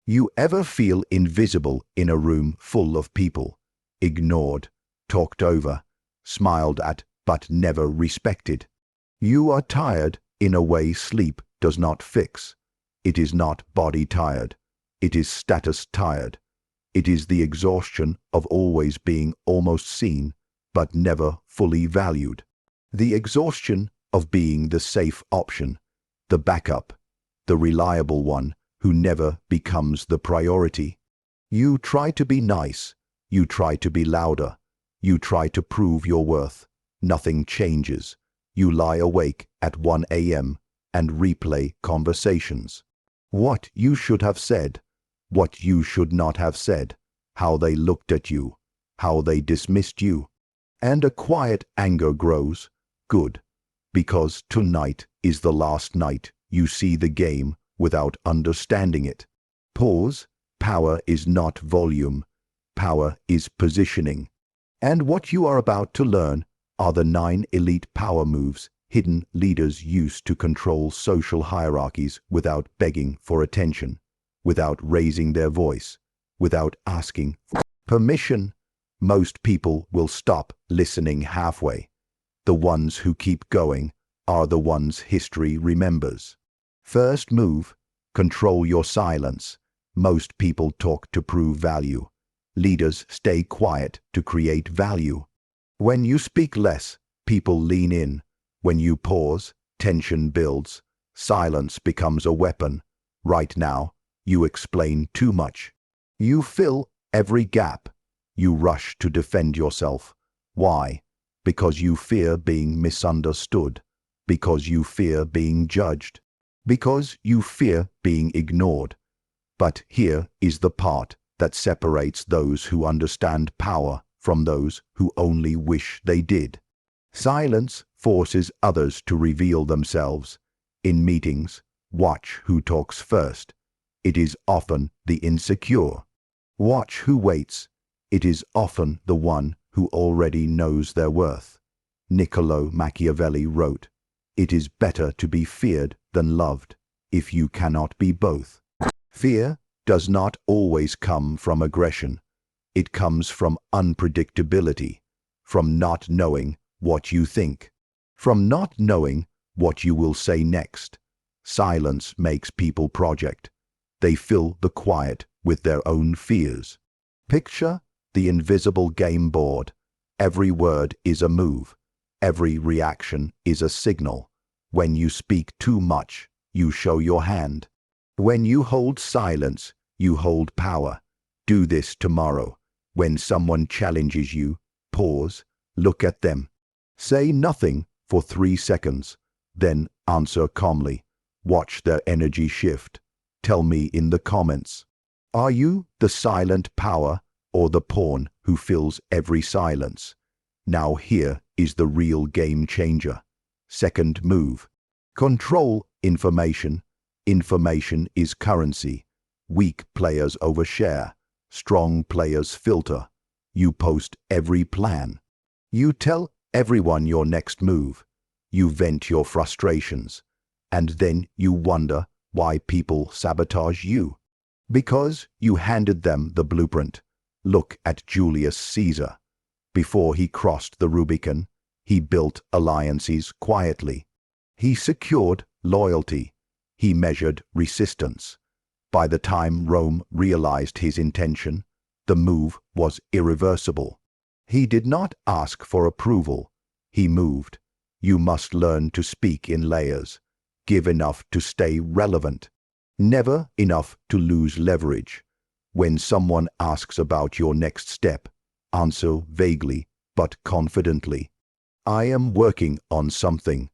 You ever feel invisible in a room full of people, ignored, talked over, smiled at, but never respected? You are tired in a way sleep does not fix. It is not body tired. It is status tired. It is the exhaustion of always being almost seen, but never fully valued. The exhaustion of being the safe option, the backup, the reliable one who never becomes the priority. You try to be nice. You try to be louder. You try to prove your worth. Nothing changes. You lie awake at 1 a.m. and replay conversations. What you should have said, what you should not have said, how they looked at you, how they dismissed you. And a quiet anger grows. Good. Because tonight is the last night you see the game without understanding it. Pause. Power is not volume. Power is positioning. And what you are about to learn are the 9 elite power moves hidden leaders use to control social hierarchies without begging for attention, without raising their voice, without asking for permission. Most people will stop listening halfway. The ones who keep going are the ones history remembers. First move, control your silence. Most people talk to prove value. Leaders stay quiet to create value. When you speak less, people lean in. When you pause, tension builds. Silence becomes a weapon. Right now, you explain too much. You fill every gap. You rush to defend yourself. Why? Because you fear being misunderstood. Because you fear being judged. Because you fear being ignored. But here is the part that separates those who understand power from those who only wish they did. Silence forces others to reveal themselves. In meetings, watch who talks first. It is often the insecure. Watch who waits. It is often the one who already knows their worth. Niccolò Machiavelli wrote, "It is better to be feared than loved, if you cannot be both." Fear does not always come from aggression. It comes from unpredictability, from not knowing what you think, from not knowing what you will say next. Silence makes people project. They fill the quiet with their own fears. Picture the invisible game board. Every word is a move. Every reaction is a signal. When you speak too much, you show your hand. When you hold silence, you hold power. Do this tomorrow. When someone challenges you, pause, look at them. Say nothing for 3 seconds, then answer calmly. Watch their energy shift. Tell me in the comments. Are you the silent power or the pawn who fills every silence? Now here is the real game changer. Second move. Control information. Information is currency. Weak players overshare. Strong players filter. You post every plan. You tell everyone your next move. You vent your frustrations. And then you wonder why people sabotage you. Because you handed them the blueprint. Look at Julius Caesar. Before he crossed the Rubicon, he built alliances quietly. He secured loyalty. He measured resistance. By the time Rome realized his intention, the move was irreversible. He did not ask for approval. He moved. You must learn to speak in layers. Give enough to stay relevant. Never enough to lose leverage. When someone asks about your next step, answer vaguely but confidently. I am working on something.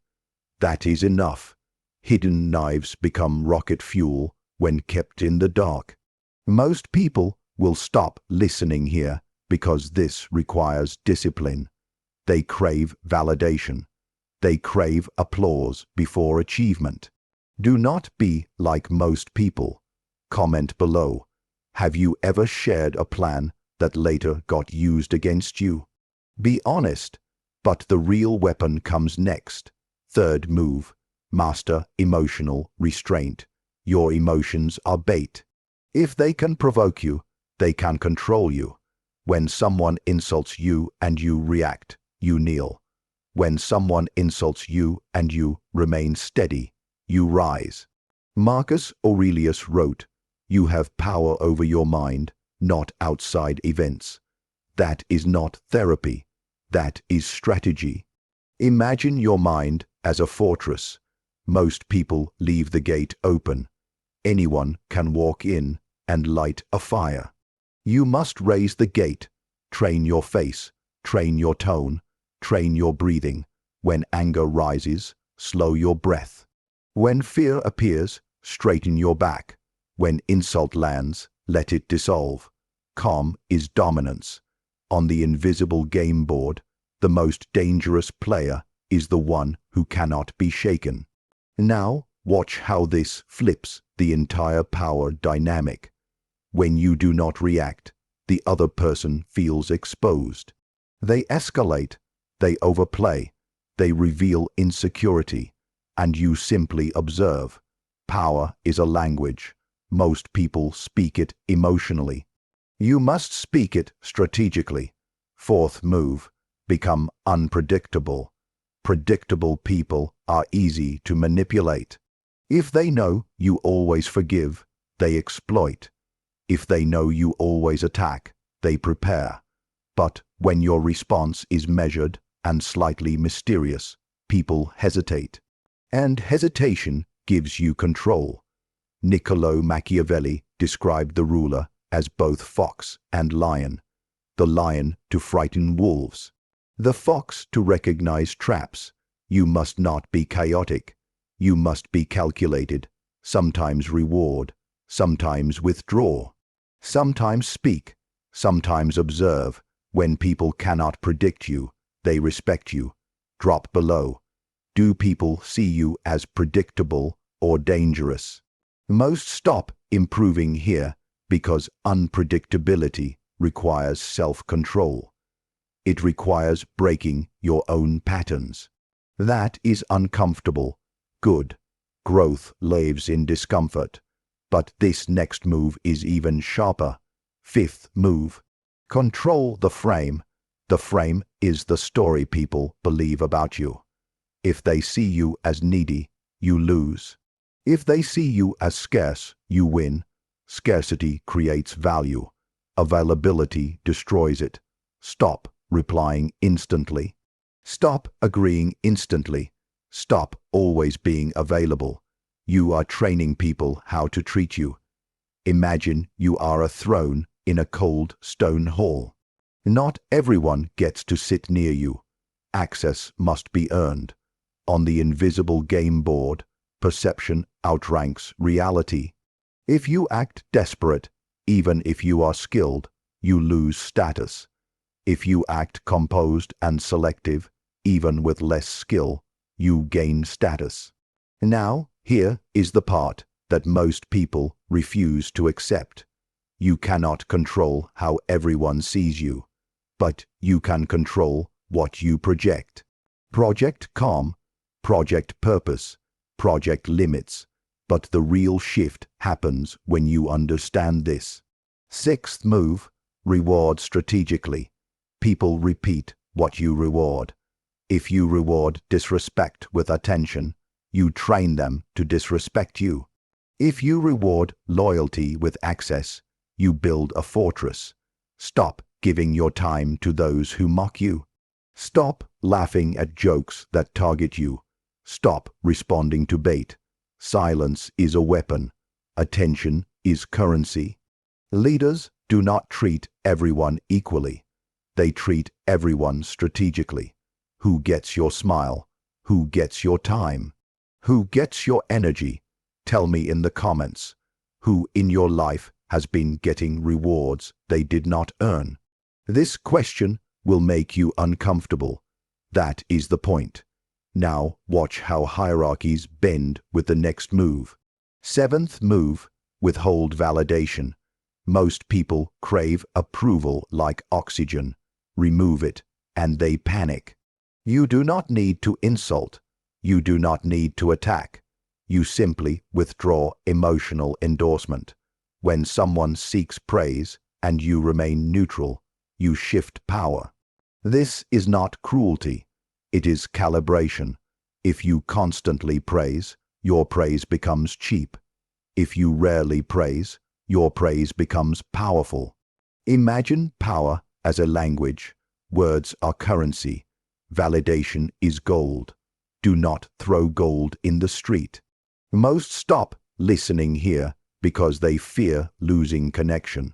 That is enough. Hidden knives become rocket fuel when kept in the dark. Most people will stop listening here because this requires discipline. They crave validation. They crave applause before achievement. Do not be like most people. Comment below. Have you ever shared a plan that later got used against you? Be honest, but the real weapon comes next. Third move. Master emotional restraint. Your emotions are bait. If they can provoke you, they can control you. When someone insults you and you react, you kneel. When someone insults you and you remain steady, you rise. Marcus Aurelius wrote, "You have power over your mind, not outside events." That is not therapy. That is strategy. Imagine your mind as a fortress. Most people leave the gate open. Anyone can walk in and light a fire. You must raise the gate, train your face, train your tone, train your breathing. When anger rises, slow your breath. When fear appears, straighten your back. When insult lands, let it dissolve. Calm is dominance. On the invisible game board, the most dangerous player is the one who cannot be shaken. Now, watch how this flips the entire power dynamic. When you do not react, the other person feels exposed. They escalate, they overplay, they reveal insecurity, and you simply observe. Power is a language. Most people speak it emotionally. You must speak it strategically. Fourth move, become unpredictable. Predictable people are easy to manipulate. If they know you always forgive, they exploit. If they know you always attack, they prepare. But when your response is measured and slightly mysterious, people hesitate. And hesitation gives you control. Niccolò Machiavelli described the ruler as both fox and lion. The lion to frighten wolves. The fox to recognize traps. You must not be chaotic. You must be calculated. Sometimes reward. Sometimes withdraw. Sometimes speak. Sometimes observe. When people cannot predict you, they respect you. Drop below. Do people see you as predictable or dangerous? Most stop improving here because unpredictability requires self-control. It requires breaking your own patterns. That is uncomfortable. Good. Growth lives in discomfort. But this next move is even sharper. Fifth move. Control the frame. The frame is the story people believe about you. If they see you as needy, you lose. If they see you as scarce, you win. Scarcity creates value. Availability destroys it. Stop replying instantly. Stop agreeing instantly. Stop always being available. You are training people how to treat you. Imagine you are a throne in a cold stone hall. Not everyone gets to sit near you. Access must be earned. On the invisible game board, perception outranks reality. If you act desperate, even if you are skilled, you lose status. If you act composed and selective, even with less skill, you gain status. Now, here is the part that most people refuse to accept. You cannot control how everyone sees you, but you can control what you project. Project calm, project purpose, project limits, but the real shift happens when you understand this. Sixth move, reward strategically. People repeat what you reward. If you reward disrespect with attention, you train them to disrespect you. If you reward loyalty with access, you build a fortress. Stop giving your time to those who mock you. Stop laughing at jokes that target you. Stop responding to bait. Silence is a weapon. Attention is currency. Leaders do not treat everyone equally. They treat everyone strategically. Who gets your smile? Who gets your time? Who gets your energy? Tell me in the comments. Who in your life has been getting rewards they did not earn? This question will make you uncomfortable. That is the point. Now watch how hierarchies bend with the next move. Seventh move, withhold validation. Most people crave approval like oxygen. Remove it, and they panic. You do not need to insult. You do not need to attack. You simply withdraw emotional endorsement. When someone seeks praise and you remain neutral, you shift power. This is not cruelty. It is calibration. If you constantly praise, your praise becomes cheap. If you rarely praise, your praise becomes powerful. Imagine power as a language. Words are currency. Validation is gold. Do not throw gold in the street. Most stop listening here because they fear losing connection.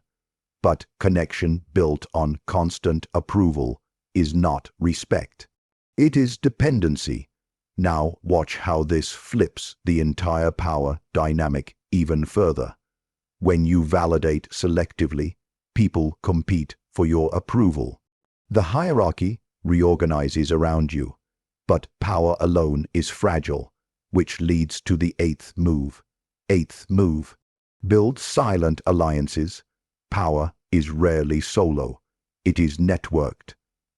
But connection built on constant approval is not respect. It is dependency. Now watch how this flips the entire power dynamic even further. When you validate selectively, people compete for your approval. The hierarchy reorganizes around you, but power alone is fragile, which leads to the eighth move. Eighth move. Build silent alliances. Power is rarely solo. It is networked.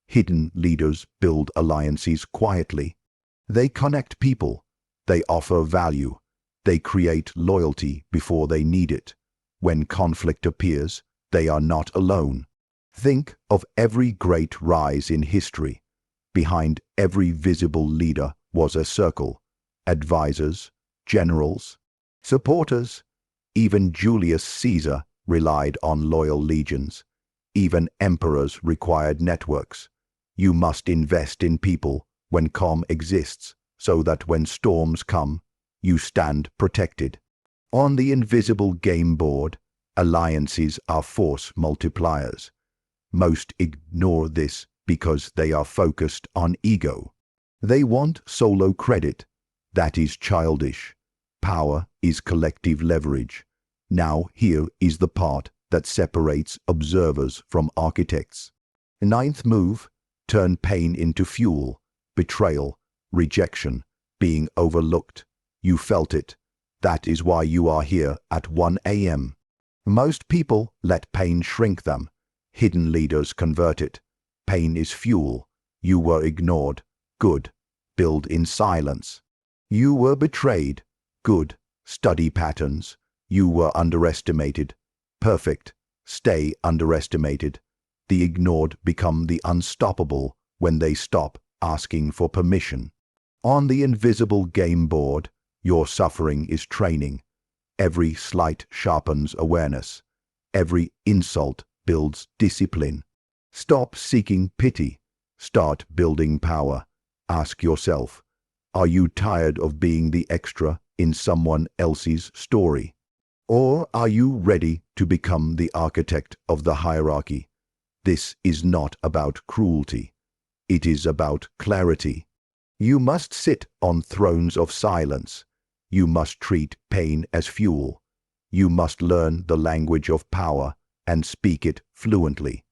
Hidden leaders build alliances quietly. They connect people. They offer value. They create loyalty before they need it. When conflict appears, they are not alone. Think of every great rise in history. Behind every visible leader was a circle. Advisors, generals, supporters. Even Julius Caesar relied on loyal legions. Even emperors required networks. You must invest in people when calm exists, so that when storms come, you stand protected. On the invisible game board, alliances are force multipliers. Most ignore this because they are focused on ego. They want solo credit. That is childish. Power is collective leverage. Now here is the part that separates observers from architects. Ninth move, turn pain into fuel. Betrayal, rejection, being overlooked. You felt it. That is why you are here at 1 a.m. Most people let pain shrink them. Hidden leaders convert it. Pain is fuel. You were ignored. Good. Build in silence. You were betrayed. Good. Study patterns. You were underestimated. Perfect. Stay underestimated. The ignored become the unstoppable when they stop asking for permission. On the invisible game board, your suffering is training. Every slight sharpens awareness. Every insult builds discipline. Stop seeking pity. Start building power. Ask yourself, are you tired of being the extra in someone else's story? Or are you ready to become the architect of the hierarchy? This is not about cruelty. It is about clarity. You must sit on thrones of silence. You must treat pain as fuel. You must learn the language of power and speak it fluently.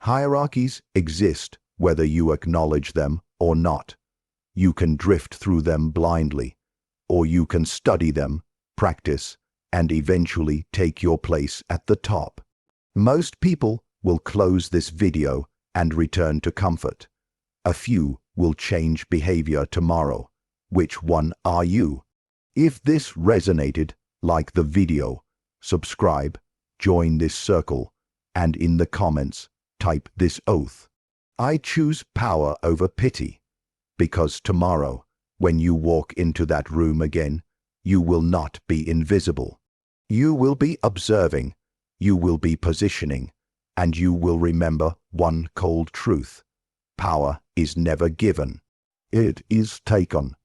Hierarchies exist whether you acknowledge them or not. You can drift through them blindly, or you can study them, practice, and eventually take your place at the top. Most people will close this video and return to comfort. A few will change behavior tomorrow. Which one are you? If this resonated, like the video, subscribe, join this circle, and in the comments, type this oath. I choose power over pity. Because tomorrow, when you walk into that room again, you will not be invisible. You will be observing, you will be positioning, and you will remember one cold truth. Power is never given. It is taken.